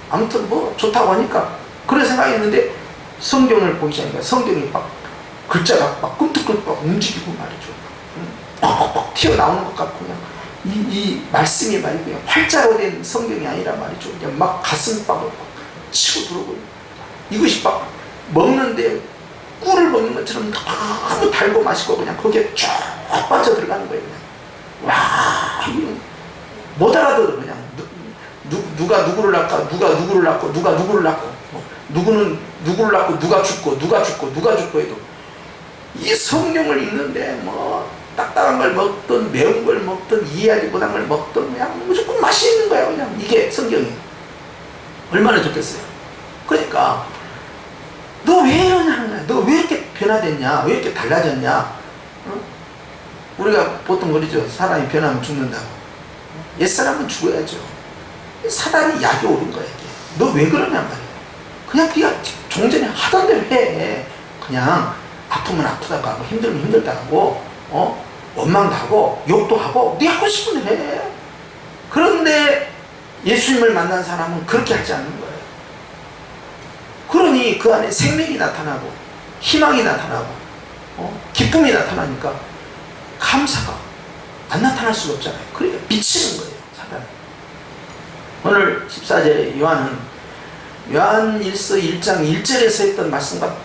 Speaker 1: 아무튼 뭐 좋다고 하니까 그런 생각했는데, 성경을 보기 시작하니까 성경이 막 글자가 막 꿈틀꿈틀 움직이고 말이죠. 뻑뻑뻑 튀어나오는 것 같고, 그냥 이 말씀이 말이고 그냥 활자로 된 성경이 아니라 말이죠. 그냥 막 가슴팍을 치고 들어오고, 이것이 막 먹는데 꿀을 먹는 것처럼 너무 달고 맛있고 그냥 거기에 쫙 빠져 들어가는 거예요. 그냥 와, 못 알아들어. 그냥 누가 누구를 낳고, 누가 누구를 낳고, 누가 누구를 낳고, 누구는 누구를 낳고, 누가 죽고, 누가 죽고, 누가 죽고 해도 이 성경을 읽는데 뭐 딱딱한 걸 먹든 매운 걸 먹든 이해하지 못한 걸 먹든 그냥 무조건 맛이 있는 거예요. 그냥 이게 성경이 얼마나 좋겠어요. 그러니까 너 왜 이러냐는 거야. 너 왜 이렇게 변화됐냐, 왜 이렇게 달라졌냐. 우리가 보통 그러죠. 사람이 변하면 죽는다고. 옛사람은 죽어야죠. 사단이 약이 오른 거야. 너 왜 그러냐 말이야. 그냥 네가 종전에 하던 대로 해. 그냥 아프면 아프다고 하고, 힘들면 힘들다고 하고, 원망도 하고 욕도 하고 네 하고 싶은 대로 해. 그런데 예수님을 만난 사람은 그렇게 하지 않는 거예요. 그러니 그 안에 생명이 나타나고 희망이 나타나고 기쁨이 나타나니까 감사가 안 나타날 수가 없잖아요. 그러니까 미치는 거예요, 사단은. 오늘 14절에 요한 1서 1장 1절에서 했던 말씀과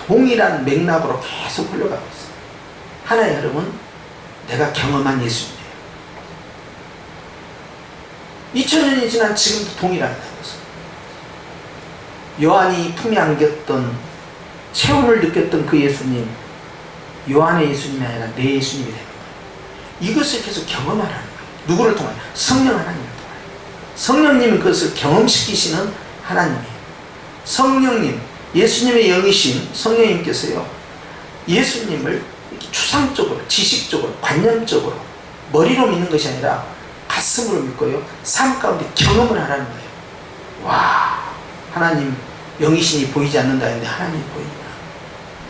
Speaker 1: 동일한 맥락으로 계속 흘러가고 있어요. 하나의 여러분, 내가 경험한 예수님이에요. 2000년이 지난 지금도 동일하다는 것은, 요한이 품에 안겼던 체온을 느꼈던 그 예수님, 요한의 예수님이 아니라 내 예수님이 되는 거예요. 이것을 계속 경험하라는 거예요. 누구를 통하여? 성령 하나님을 통하여. 성령님이 그것을 경험시키시는 하나님이에요. 성령님, 예수님의 영이신 성령님께서요, 예수님을 이렇게 추상적으로, 지식적으로, 관념적으로 머리로 믿는 것이 아니라 가슴으로 믿고요, 삶 가운데 경험을 하라는 거예요. 와, 하나님 영이신이 보이지 않는다 했는데 하나님이 보이는구나.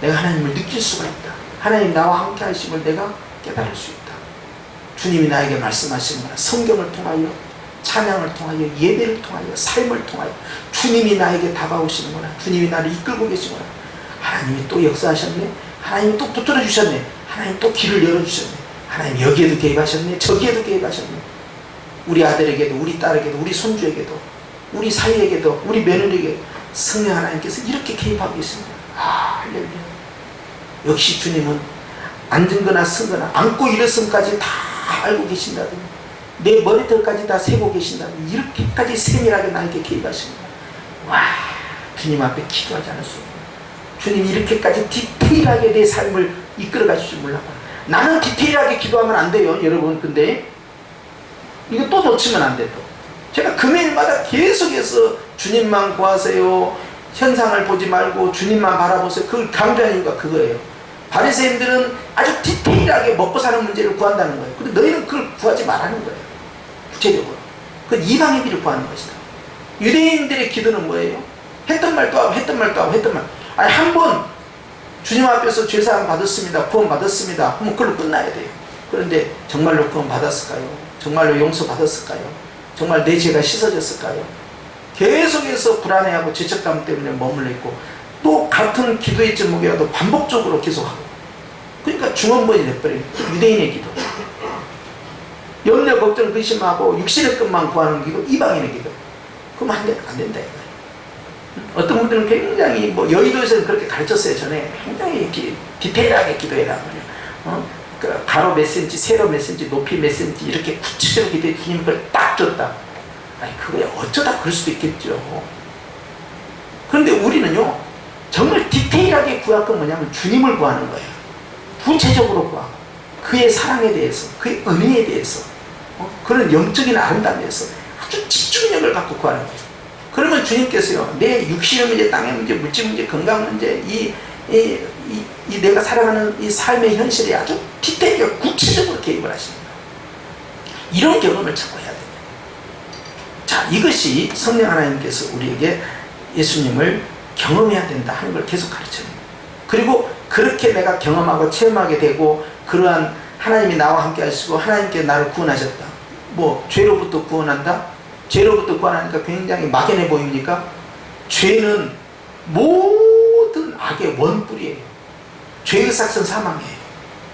Speaker 1: 내가 하나님을 느낄 수가 있다. 하나님 나와 함께 하심을 내가 깨달을 수 있다. 주님이 나에게 말씀하시는구나. 성경을 통하여, 찬양을 통하여, 예배를 통하여, 삶을 통하여 주님이 나에게 다가오시는구나. 주님이 나를 이끌고 계시구나. 하나님이 또 역사하셨네. 하나님이 또 붙들어 주셨네. 하나님 또 길을 열어주셨네. 하나님 여기에도 개입하셨네. 저기에도 개입하셨네. 우리 아들에게도, 우리 딸에게도, 우리 손주에게도, 우리 사위에게도, 우리 며느리에게 성령 하나님께서 이렇게 개입하고 계십니다. 할렐루야. 역시 주님은 앉은거나 쓴거나 앉고 일어선까지 다 알고 계신다더니, 내 머리털까지 다 세고 계신다더니 이렇게까지 세밀하게 나에게 개입하십니다. 와, 주님 앞에 기도하지 않을 수 없구나. 주님이 이렇게까지 디테일하게 내 삶을 이끌어 가실 줄 몰라. 나는 디테일하게 기도하면 안 돼요, 여러분. 근데 이거 또 놓치면 안 돼. 또 제가 금요일마다 계속해서 주님만 구하세요, 현상을 보지 말고 주님만 바라보세요, 그걸 강조하는 이유가 그거예요. 바리새인들은 아주 디테일하게 먹고 사는 문제를 구한다는 거예요. 근데 너희는 그걸 구하지 말라는 거예요. 구체적으로 그건 이방의 비를 구하는 것이다. 유대인들의 기도는 뭐예요? 했던 말도 하고 했던 말도 하고 했던 말. 아니, 한 번 주님 앞에서 죄사함 받았습니다, 구원 받았습니다 하면 그걸로 끝나야 돼요. 그런데 정말로 구원 받았을까요? 정말로 용서 받았을까요? 정말 내 죄가 씻어졌을까요? 계속해서 불안해하고 죄책감 때문에 머물러 있고, 또 같은 기도의 제목이라도 반복적으로 계속하고, 그러니까 중원본이 돼버려요. 유대인의 기도, 염려 걱정 근심하고 육신의 것만 구하는 기도, 이방인의 기도. 그럼 안 된다 이거예요. 어떤 분들은 굉장히 뭐 여의도에서는 그렇게 가르쳤어요. 전에 굉장히 이렇게 디테일하게 기도해라. 그 가로 몇 센치, 세로 몇 센치, 높이 몇 센치 이렇게 구체적으로 기도해 주님이 그걸 딱 줬다. 아니 그거야 어쩌다 그럴 수도 있겠죠. 그런데 우리는요 정말 디테일하게 구할 건 뭐냐면 주님을 구하는 거예요. 구체적으로 구하고 그의 사랑에 대해서, 그의 은혜에 대해서, 그런 영적인 아름다움에 대해서 아주 집중력을 갖고 구하는 거예요. 그러면 주님께서요 내 육신의 문제, 땅의 문제, 물질 문제, 건강 문제, 이 내가 살아가는 이 삶의 현실에 아주 디테일하게 구체적으로 개입을 하십니다. 이런 경험을 자꾸 해야 됩니다. 자, 이것이 성령 하나님께서 우리에게 예수님을 경험해야 된다 하는 걸 계속 가르쳐요. 그리고 그렇게 내가 경험하고 체험하게 되고 그러한 하나님이 나와 함께 하시고 하나님께 나를 구원하셨다. 뭐 죄로부터 구원한다? 죄로부터 구원하니까 굉장히 막연해 보입니까? 죄는 모든 악의 원뿔이에요. 죄의 삭은 사망이에요.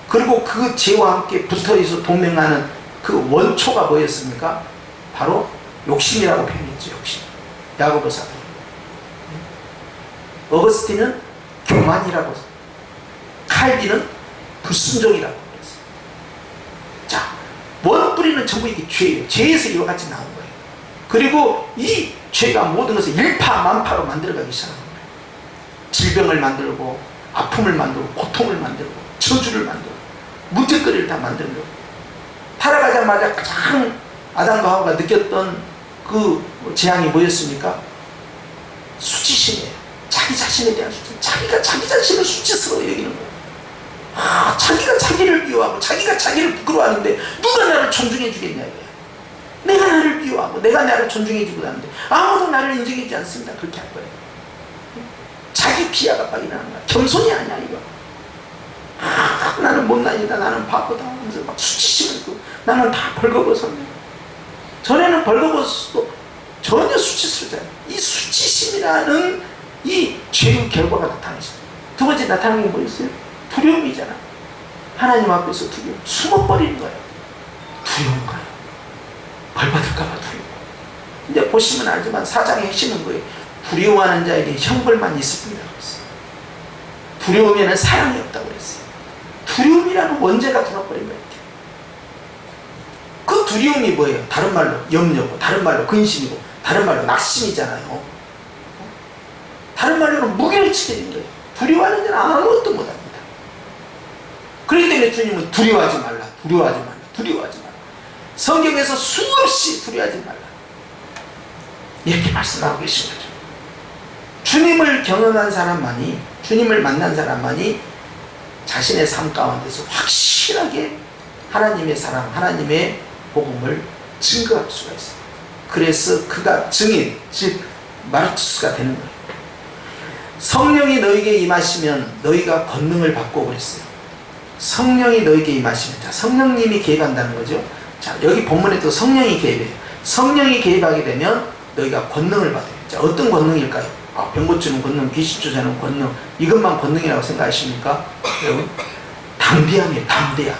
Speaker 1: 그리고 그 죄와 함께 붙어있어 동맹하는 그 원초가 뭐였습니까? 바로 욕심이라고 표현했죠. 욕심. 야고보서. 어거스틴은 교만이라고, 칼빈은 불순종이라고 그랬어요. 자, 원뿌리는 전부 이게 죄예요. 죄에서 이와 같이 나온 거예요. 그리고 이 죄가 모든 것을 일파만파로 만들어가기 시작합니다. 질병을 만들고 아픔을 만들고 고통을 만들고 저주를 만들고 문제거리를 다 만들고, 살아가자마자 가장 아담과 하와가 느꼈던 그 재앙이 뭐였습니까? 수치심이에요. 자기 자신에 대한 수치. 자기가 자기 자신을 수치스러워 여기는 거예요. 자기가 자기를 미워하고 자기가 자기를 부끄러워하는데 누가 나를 존중해 주겠냐 이거야. 내가 나를 미워하고 내가 나를 존중해 주고 하는데 아무도 나를 인정해주지 않습니다. 그렇게 할 거예요. 자기 비하가 막 일어나는 거야. 겸손이 아니야 이거. 나는 못난이다, 나는 바보다 하면서 막 수치심을 고 나는 다 벌거벗었네. 전에는 벌거벗어도 전혀 수치스럽지 않아요. 이 수치심이라는 이 죄의 결과가 나타나죠. 두 번째 나타나는 게 뭐였어요? 두려움이잖아. 하나님 앞에서 두려움. 숨어버리는 거예요. 두려운 거예요. 벌받을까봐 두려워. 이제 보시면 알지만 사장의 핵심은 거예요. 두려워하는 자에게 형벌만 있습니다. 두려우면 사랑이 없다고 그랬어요. 두려움이라는 원죄가 들어버린 거예요. 그 두려움이 뭐예요? 다른 말로 염려고, 다른 말로 근심이고, 다른 말로 낙심이잖아요. 다른 말로는 무게를 치게 된 거예요. 두려워하는 자는 아무것도 못합니다. 그렇기 때문에 주님은 두려워하지 말라, 두려워하지 말라, 두려워하지 말라. 성경에서 수없이 두려워하지 말라 이렇게 말씀하고 계신 거죠. 주님을 경험한 사람만이, 주님을 만난 사람만이 자신의 삶 가운데서 확실하게 하나님의 사랑, 하나님의 복음을 증거할 수가 있어요. 그래서 그가 증인, 즉 마르투스가 되는 거예요. 성령이 너에게 임하시면 너희가 권능을 받고 그랬어요. 성령이 너에게 임하시면, 자, 성령님이 개입한다는 거죠. 자, 여기 본문에 또 성령이 개입해요. 성령이 개입하게 되면 너희가 권능을 받아요. 자, 어떤 권능일까요? 병 고치는 권능, 귀신 쫓아내는 권능, 이것만 권능이라고 생각하십니까? 여러분, 담대함이에요. 담대함.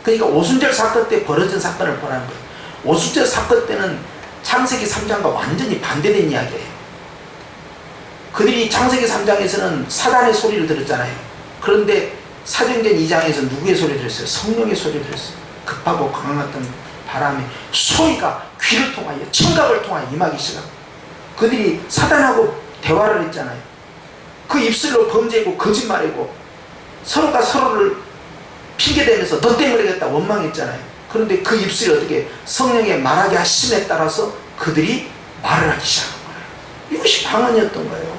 Speaker 1: 그러니까 오순절 사건 때 벌어진 사건을 보라는 거예요. 오순절 사건 때는 창세기 3장과 완전히 반대된 이야기예요. 그들이 창세기 3장에서는 사단의 소리를 들었잖아요. 그런데 사도행전 2장에서 누구의 소리를 들었어요? 성령의 소리를 들었어요. 급하고 강했던 바람의 소리가 귀를 통하여, 청각을 통하여 임하기 시작합니다. 그들이 사단하고 대화를 했잖아요. 그 입술로 범죄고 거짓말이고 서로가 서로를 핑계대면서 너 때문에 그랬다 원망했잖아요. 그런데 그 입술이 어떻게 성령의 말하게 하심에 따라서 그들이 말을 하기 시작한 거예요. 이것이 방언이었던 거예요.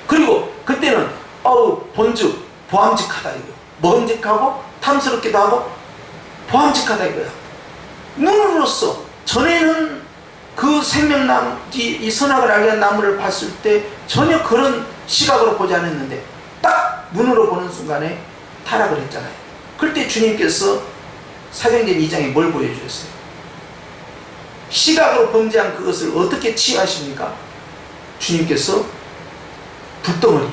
Speaker 1: 그리고 그때는 본즉 보암직하다 이거예요. 먹음직하고 탐스럽기도 하고 보암직하다 이거야. 눈으로서 전에는 그 생명나무, 이 선악을 알게 한 나무를 봤을 때 전혀 그런 시각으로 보지 않았는데 딱 눈으로 보는 순간에 타락을 했잖아요. 그럴 때 주님께서 사도행전 2장에 뭘 보여주셨어요? 시각으로 범죄한 그것을 어떻게 치유하십니까? 주님께서 불덩어리,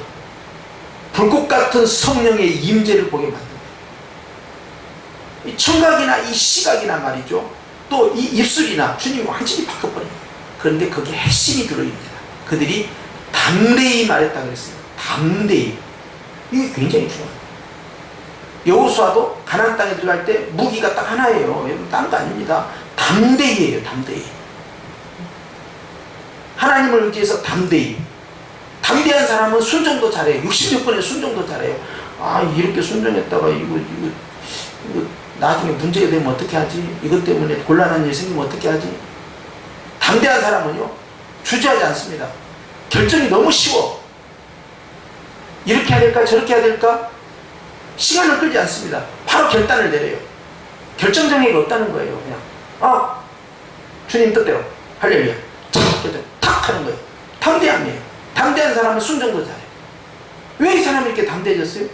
Speaker 1: 불꽃 같은 성령의 임재를 보게 만든 거예요. 이 청각이나 이 시각이나 말이죠. 또 이 입술이나 주님이 완전히 바꿔버린 거예요. 그런데 거기에 핵심이 들어있습니다. 그들이 담대히 말했다 그랬어요. 담대히. 이게 굉장히 중요해요. 여호수아도 가나안 땅에 들어갈 때 무기가 딱 하나예요. 딴 거 아닙니다. 담대히 해요. 담대히. 하나님을 의지해서 담대히. 담대한 사람은 순종도 잘해요. 66번에 순종도 잘해요. 아, 이렇게 순종했다가 이거 나중에 문제가 되면 어떻게 하지? 이것 때문에 곤란한 일이 생기면 어떻게 하지? 담대한 사람은요, 주저하지 않습니다. 결정이 너무 쉬워. 이렇게 해야 될까? 저렇게 해야 될까? 시간을 끌지 않습니다. 바로 결단을 내려요. 결정장애가 없다는 거예요. 그냥 주님 뜻대로 할렐루야 탁 하는 거예요. 담대함이에요. 담대한 사람은 순종도 잘해요. 왜 이 사람이 이렇게 담대해졌어요?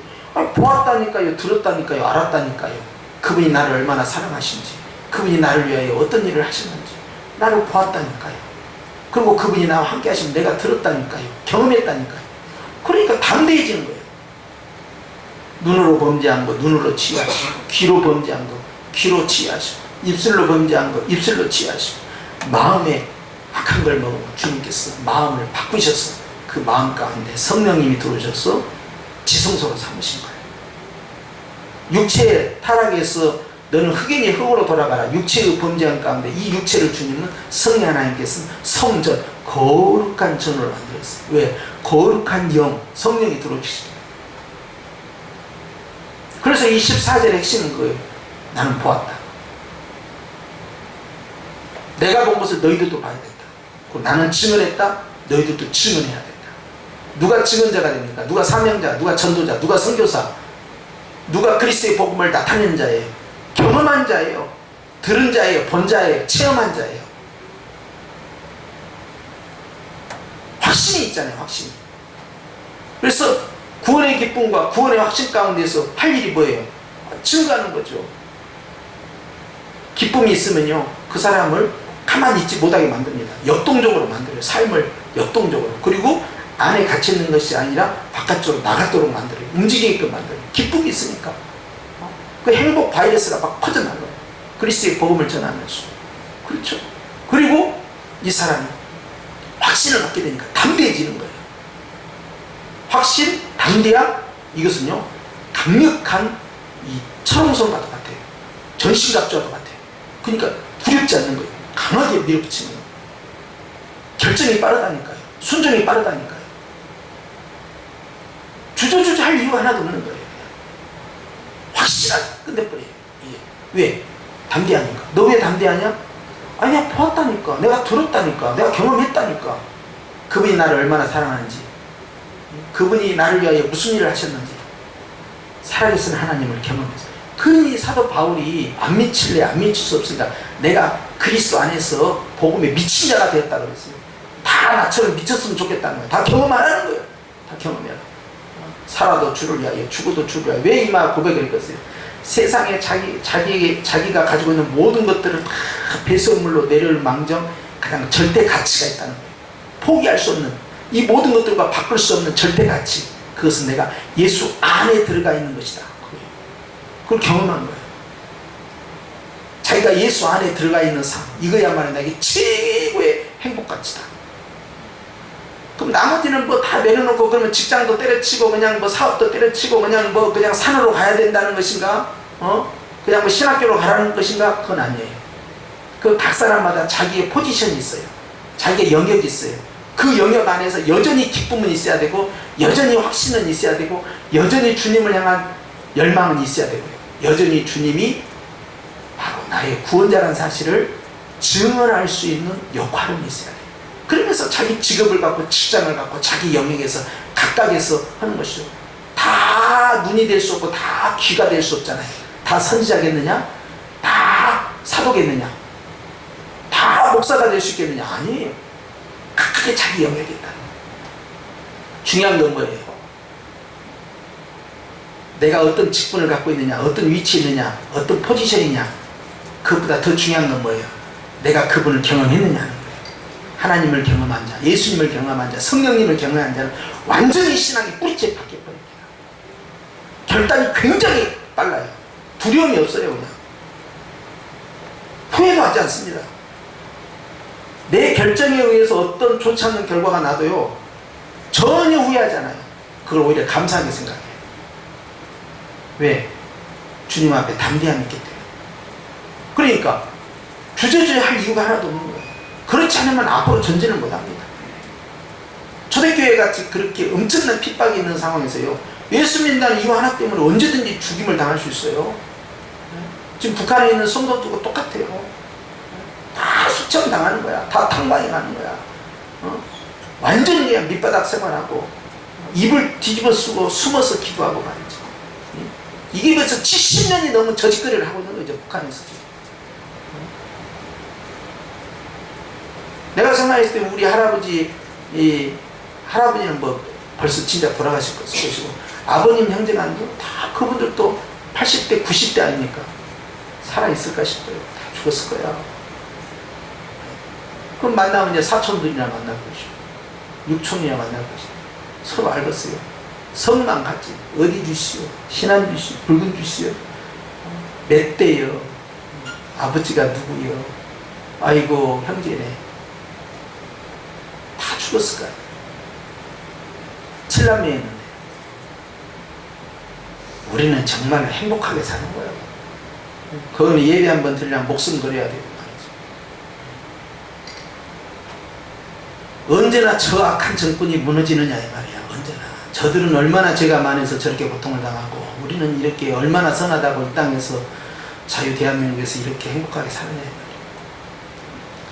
Speaker 1: 보았다니까요, 들었다니까요, 알았다니까요. 그분이 나를 얼마나 사랑하신지, 그분이 나를 위하여 어떤 일을 하셨는지 나를 보았다니까요. 그리고 그분이 나와 함께 하시면 내가 들었다니까요, 경험했다니까요. 그러니까 담대해지는 거예요. 눈으로 범죄한 거 눈으로 치유하시고, 귀로 범죄한 거 귀로 치유하시고, 입술로 범죄한 거 입술로 치유하시고, 마음에 악한 걸 먹으면 주님께서 마음을 바꾸셔서 그 마음 가운데 성령님이 들어오셔서 지성소로 삼으신 거예요. 육체의 타락에서 너는 흑인이 흑으로 돌아가라. 육체의 범죄한 가운데 이 육체를 주님은 성령 하나님께서는 성전, 거룩한 전으로 만들었어요. 왜? 거룩한 영, 성령이 들어오시죠. 그래서 이 14절의 핵심은 그거예요. 나는 보았다. 내가 본 것을 너희들도 봐야 된다. 그리고 나는 증언했다. 너희들도 증언해야 된다. 누가 증언자가 됩니까? 누가 사명자, 누가 전도자, 누가 선교사, 누가 그리스도의 복음을 나타내는 자예요? 경험한 자예요. 들은 자예요. 본 자예요. 체험한 자예요. 확신이 있잖아요. 확신이. 그래서 구원의 기쁨과 구원의 확신 가운데서 할 일이 뭐예요? 증거하는 거죠. 기쁨이 있으면요, 그 사람을 가만히 있지 못하게 만듭니다. 역동적으로 만들어요. 삶을 역동적으로. 그리고 안에 갇혀있는 것이 아니라 바깥쪽으로 나가도록 만들어요. 움직이게끔 만들어요. 기쁨이 있으니까. 그 행복 바이러스가 막 퍼져나가요. 그리스도의 복음을 전하면서. 그렇죠. 그리고 이 사람이 확신을 갖게 되니까 담대해지는 거예요. 확신, 담대함, 이것은요, 강력한 이 철옹성과도 같아요. 전신갑주와도 같아요. 그러니까 두렵지 않는 거예요. 강하게 밀어붙이는 거예요. 결정이 빠르다니까요. 순종이 빠르다니까요. 주저주저 할 이유가 하나도 없는 거예요. 확실하게 끝내버려요. 이게. 왜? 담대하니까. 너 왜 담대하냐? 아니, 내가 보았다니까. 내가 들었다니까. 내가 경험했다니까. 그분이 나를 얼마나 사랑하는지, 그분이 나를 위하여 무슨 일을 하셨는지, 살아계신 하나님을 경험했어요. 그러니 사도 바울이 안 미칠래? 안 미칠 수 없으니까 내가 그리스도 안에서 복음에 미친 자가 되었다 그랬어요. 다 나처럼 미쳤으면 좋겠다는 거예요. 다 경험 안 하는 거예요. 다 경험해라. 살아도 주를 위하여, 죽어도 주를 위하여. 왜 이 말 고백을 했겠어요? 세상에 자기가 가지고 있는 모든 것들을 다 배설물로 내려올 망정 가장 절대 가치가 있다는 거예요. 포기할 수 없는, 이 모든 것들과 바꿀 수 없는 절대 가치, 그것은 내가 예수 안에 들어가 있는 것이다. 그걸 경험한 거예요. 자기가 예수 안에 들어가 있는 삶, 이거야말로 나에게 최고의 행복 가치다. 그럼 나머지는 뭐 다 내려놓고 그러면 직장도 때려치고 그냥 뭐 사업도 때려치고 그냥 뭐 그냥 산으로 가야 된다는 것인가? 그냥 뭐 신학교로 가라는 것인가? 그건 아니에요. 그 각 사람마다 자기의 포지션이 있어요. 자기의 영역이 있어요. 그 영역 안에서 여전히 기쁨은 있어야 되고, 여전히 확신은 있어야 되고, 여전히 주님을 향한 열망은 있어야 되고요. 여전히 주님이 바로 나의 구원자라는 사실을 증언할 수 있는 역할은 있어야 돼요. 그러면서 자기 직업을 갖고 직장을 갖고 자기 영역에서 각각에서 하는 것이죠. 다 눈이 될 수 없고 다 귀가 될 수 없잖아요. 다 선지자겠느냐? 다 사도겠느냐? 다 목사가 될 수 있겠느냐? 아니에요. 각각의 자기 영역이 있다. 중요한 건 뭐예요? 내가 어떤 직분을 갖고 있느냐, 어떤 위치에 있느냐, 어떤 포지션이냐, 그것보다 더 중요한 건 뭐예요? 내가 그분을 경험했느냐는 거예요. 하나님을 경험한 자, 예수님을 경험한 자, 성령님을 경험한 자는 완전히 신앙이 뿌리째 바뀌어버립니다. 결단이 굉장히 빨라요. 두려움이 없어요. 그냥 후회도 하지 않습니다. 내 결정에 의해서 어떤 좋지 않은 결과가 나도요, 전혀 후회하잖아요. 그걸 오히려 감사하게 생각해요. 왜? 주님 앞에 담대함이 있기 때문에. 그러니까 주저주저 할 이유가 하나도 없는 거예요. 그렇지 않으면 앞으로 전진을 못합니다. 초대교회 같이 그렇게 엄청난 핍박이 있는 상황에서요, 예수 믿는다는 이유 하나 때문에 언제든지 죽임을 당할 수 있어요. 지금 북한에 있는 성도들과 똑같아요. 다 수청 당하는 거야. 다 탕방에 가는 거야. 완전히 그냥 밑바닥 생활하고 입을 뒤집어 쓰고 숨어서 기도하고 말이죠. 이게 벌써 70년이 넘은 저짓거리를 하고 있는 거죠, 북한에서 지금. 내가 생각했을 때 우리 할아버지는 뭐 벌써 진짜 돌아가실 것이고, 아버님 형제간도 다 그분들도 80대 90대 아닙니까? 살아있을까 싶어요. 다 죽었을 거야. 그럼 만나면 이제 사촌들이나 만날 것이고 육촌이나 만날 것이고 서로 알겠어요. 성만 같지. 어디 주시오? 신안 주시오? 붉은 주시오? 몇 대요? 아버지가 누구요? 아이고 형제네. 다 죽었을 거야. 7남매 있는데 우리는 정말 행복하게 사는 거예요. 그건 예배 한번 드리려면 목숨 걸어야 되고 말이죠. 언제나 저 악한 정권이 무너지느냐 이 말이야. 언제나 저들은 얼마나 죄가 많아서 저렇게 고통을 당하고, 우리는 이렇게 얼마나 선하다고 이 땅에서 자유 대한민국에서 이렇게 행복하게 사느냐 이 말이야.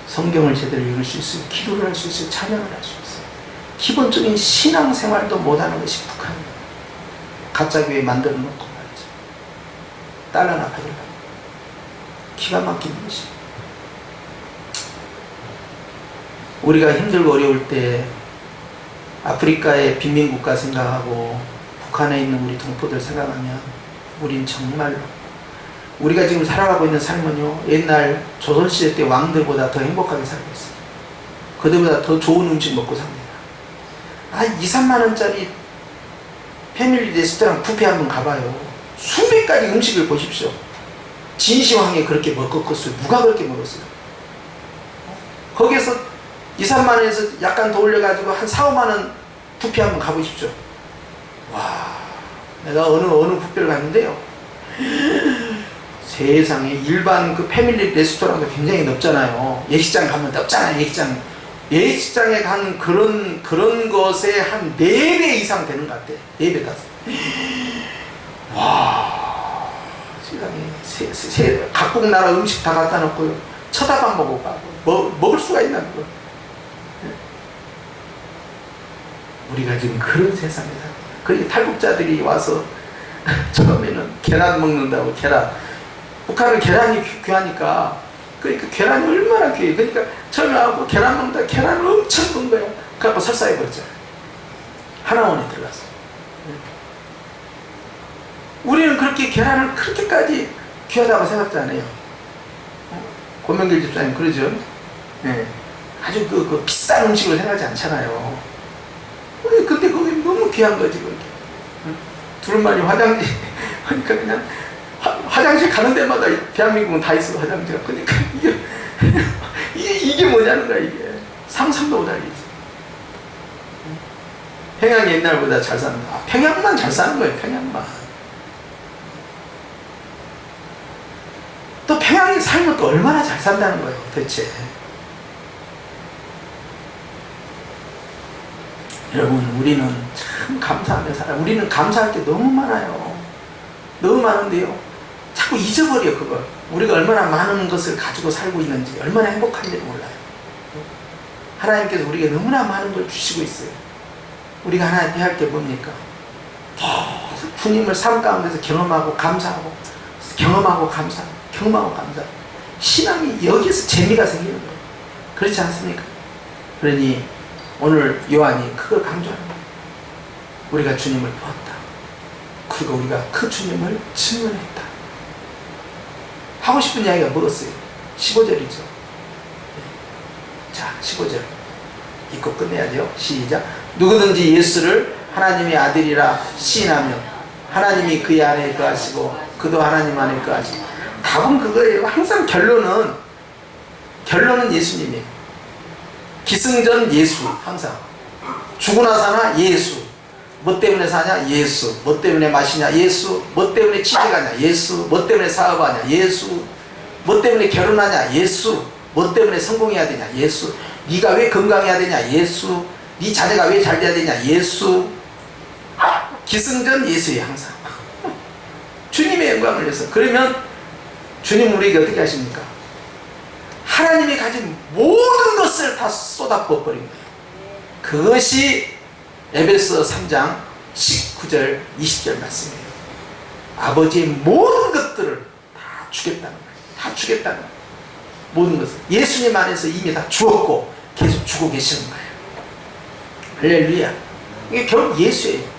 Speaker 1: 성경을 제대로 읽을 수 있어요. 기도를 할 수 있어요. 찬양을 할 수 있어요. 기본적인 신앙생활도 못하는 것이 북한이에요. 가짜교회 만들어 놓고 말이죠. 달러나 받으려고. 기가 막힌 것이. 우리가 힘들고 어려울 때 아프리카의 빈민국가 생각하고 북한에 있는 우리 동포들 생각하면 우린 정말로, 우리가 지금 살아가고 있는 삶은요, 옛날 조선시대 때 왕들보다 더 행복하게 살고 있어요. 그들보다 더 좋은 음식 먹고 삽니다. 2, 3만 원짜리 패밀리 레스토랑 뷔페 한번 가봐요. 수백 가지 음식을 보십시오. 진시황이 그렇게 먹었겠어요? 누가 그렇게 먹었어요? 거기에서 2, 3만 원에서 약간 더 올려가지고 한 4, 5만 원 뷔페 한번 가보십시오. 와, 내가 어느 뷔페를 갔는데요, 세상에 일반 그 패밀리 레스토랑도 굉장히 넓잖아요. 예식장 가면 넓잖아요. 예식장에 가는 그런 것에 한 4배 이상 되는 것 같아. 4배 가서. 와, 세상에 각국 나라 음식 다 갖다 놓고요, 쳐다만 보고 가고 먹을 수가 있나 그거. 우리가 지금 그런 세상에 살고, 그러니까 탈북자들이 와서 처음에는 계란 먹는다고. 계란, 북한은 계란이 귀하니까, 그러니까 계란이 얼마나 귀해. 그러니까 처음에 와서 계란 먹는다. 계란을 엄청 먹은 거야. 그래갖고 설사해버렸잖아. 하나원에 들어갔어. 우리는 그렇게 계란을 그렇게까지 귀하다고 생각지 않아요. 권명길 집사님 그러죠? 네. 아주 그 비싼 음식으로 생각하지 않잖아요. 근데 그게 너무 귀한 거지. 그게. 둘만이 화장실 그러니까 그냥 화장실 가는 데마다 대한민국은 다 있어, 화장실. 그러니까 이게 뭐냐는 거야. 이게 상상도 못하겠지. 평양이 옛날보다 잘 산다. 평양만 잘 사는 거예요. 평양만. 또 평양에 살면 또 얼마나 잘 산다는 거예요, 대체. 여러분, 우리는 참 감사하며 살아요. 우리는 감사할 게 너무 많아요. 너무 많은데요, 자꾸 잊어버려 그걸. 우리가 얼마나 많은 것을 가지고 살고 있는지, 얼마나 행복한지 몰라요. 하나님께서 우리에게 너무나 많은 걸 주시고 있어요. 우리가 하나님께 할 게 뭡니까? 계속 주님을 삶 가운데서 경험하고 감사하고, 경험하고 감사하고, 경험하고 감사하고. 신앙이 여기서 재미가 생기는 거예요. 그렇지 않습니까? 그러니 오늘 요한이 그걸 강조하는 거예요. 우리가 주님을 보았다. 그리고 우리가 그 주님을 증언했다. 하고 싶은 이야기가 뭐였어요? 15절이죠. 자, 15절 읽고 끝내야죠. 시작. 누구든지 예수를 하나님의 아들이라 시인하면 하나님이 그의 안에 거하시고 그도 하나님 안에 거하시고. 답은 그거예요. 항상 결론은 예수님이에요. 기승전 예수. 항상 죽으나 사나? 예수. 뭐 때문에 사냐? 예수. 뭐 때문에 마시냐? 예수. 뭐 때문에 취직하냐? 예수. 뭐 때문에 사업하냐? 예수. 뭐 때문에 결혼하냐? 예수. 뭐 때문에 성공해야 되냐? 예수. 네가 왜 건강해야 되냐? 예수. 네 자녀가 왜 잘 돼야 되냐? 예수. 기승전 예수예요, 항상. 주님의 영광을 위해서. 그러면 주님 우리에게 어떻게 하십니까? 하나님이 가진 모든 것을 다 쏟아부어 버린 거예요. 그것이 에베소 3장 19절 20절 말씀이에요. 아버지의 모든 것들을 다 주겠다는 거예요. 다 주겠다는 거예요. 모든 것을 예수님 안에서 이미 다 주었고 계속 주고 계시는 거예요. 할렐루야. 이게 결국 예수예요.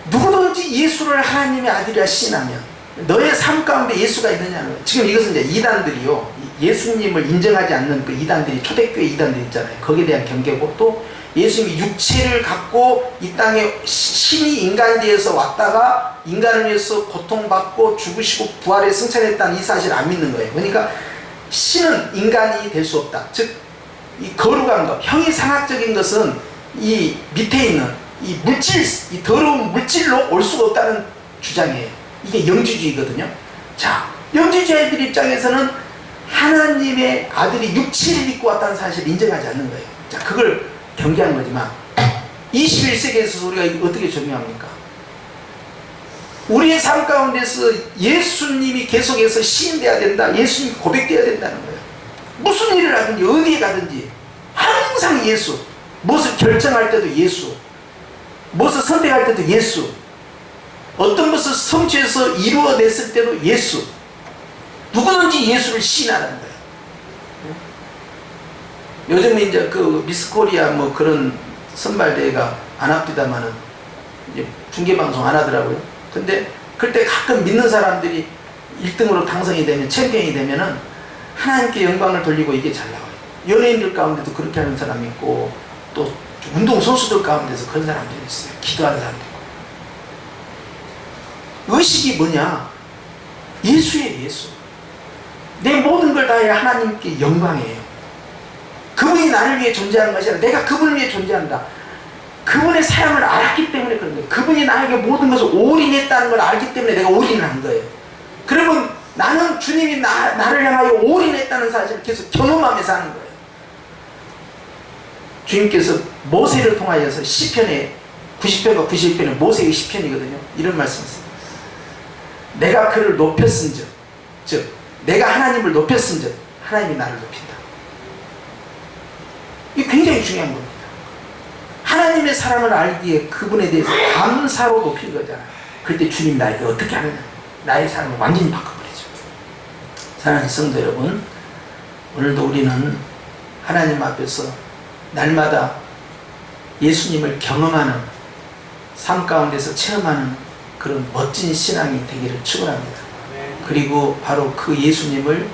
Speaker 1: 누구든지 예수를 하나님의 아들이라 시인하면 너의 삶 가운데 예수가 있느냐는 거예요. 지금 이것은 이제 이단들이요, 예수님을 인정하지 않는 그 이단들이, 초대교회 이단들 있잖아요. 거기에 대한 경계고, 또 예수님이 육체를 갖고 이 땅에 신이 인간에 대해서 왔다가 인간을 위해서 고통받고 죽으시고 부활에 승천했다는 이 사실을 안 믿는 거예요. 그러니까 신은 인간이 될 수 없다. 즉 이 거룩한 것, 형이상학적인 것은 이 밑에 있는 이 물질, 이 더러운 물질로 올 수가 없다는 주장이에요. 이게 영주주의거든요. 자, 영주주의들 입장에서는 하나님의 아들이 육체를 입고 왔다는 사실을 인정하지 않는 거예요. 자, 그걸 경계한 거지만 21세기에서 우리가 어떻게 적용합니까? 우리의 삶 가운데서 예수님이 계속해서 시인돼야 된다, 예수님이 고백돼야 된다는 거예요. 무슨 일을 하든지 어디에 가든지 항상 예수. 무엇을 결정할 때도 예수, 무엇을 선택할 때도 예수, 어떤 것을 성취해서 이루어냈을 때도 예수. 누구든지 예수를 시인하는 거예요. 요즘에 이제 그 미스 코리아 뭐 그런 선발대회가 안 합디다마는 이제 중계방송 안 하더라고요. 근데 그때 가끔 믿는 사람들이 1등으로 당선이 되면, 챔피언이 되면은 하나님께 영광을 돌리고 이게 잘 나와요. 연예인들 가운데도 그렇게 하는 사람이 있고, 또 운동선수들 가운데서 그런 사람들이 있어요. 기도하는 사람도 있고. 의식이 뭐냐? 예수예요, 예수. 내 모든 걸 다해 하나님께 영광이에요. 그분이 나를 위해 존재하는 것이 아니라 내가 그분을 위해 존재한다. 그분의 사랑을 알았기 때문에 그런 거예요. 그분이 나에게 모든 것을 올인했다는 걸 알기 때문에 내가 올인을 한 거예요. 그러면 나는 주님이 나를 향하여 올인했다는 사실을 계속 경험하면서 사는 거예요. 주님께서 모세를 통하여서 시편에 90편과 91편에 모세의 시편이거든요. 이런 말씀이세요. 내가 그를 높였은즉, 즉 내가 하나님을 높였은즉 하나님이 나를 높인다. 이게 굉장히 중요한 겁니다. 하나님의 사랑을 알기에 그분에 대해서 감사로 높인 거잖아요. 그때 주님 나에게 어떻게 하느냐? 나의 삶을 완전히 바꿔버리죠. 사랑하는 성도 여러분, 오늘도 우리는 하나님 앞에서 날마다 예수님을 경험하는, 삶 가운데서 체험하는 그런 멋진 신앙이 되기를 축원합니다. 그리고 바로 그 예수님을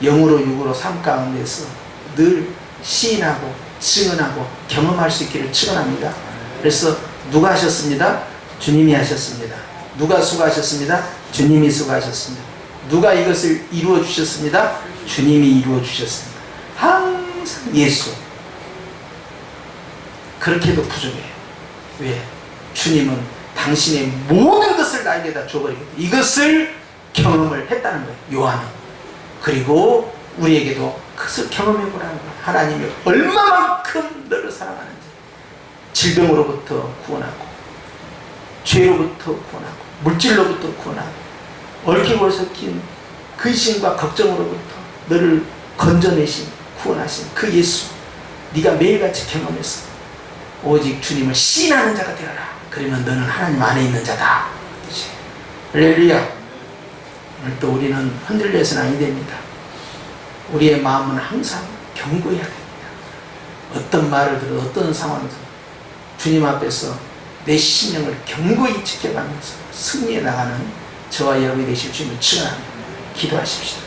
Speaker 1: 영으로 육으로 삶 가운데서 늘 시인하고 증언하고 경험할 수 있기를 축원합니다. 그래서 누가 하셨습니다? 주님이 하셨습니다. 누가 수고하셨습니다? 주님이 수고하셨습니다. 누가 이것을 이루어 주셨습니다? 주님이 이루어 주셨습니다. 항상 예수. 그렇게도 부족해요. 왜? 주님은 당신의 모든 것을 나에게다 줘버리거든요. 이것을 경험을 했다는 거예요, 요한은. 그리고 우리에게도 그것을 경험해보라는 거예요. 하나님이 얼마만큼 너를 사랑하는지. 질병으로부터 구원하고, 죄로부터 구원하고, 물질로부터 구원하고, 얽히고 섞인 근심과 걱정으로부터 너를 건져내신, 구원하신 그 예수, 네가 매일같이 경험해서 오직 주님을 시인하는 자가 되어라. 그러면 너는 하나님 안에 있는 자다. 할렐루야. 오늘 또 우리는 흔들려서는 아니 됩니다. 우리의 마음은 항상 견고해야 됩니다. 어떤 말을 들어 어떤 상황을 들어 주님 앞에서 내 신령을 견고히 지켜가면서 승리해 나가는 저와 여러분이 되실 주님을 축원합니다. 기도하십시오.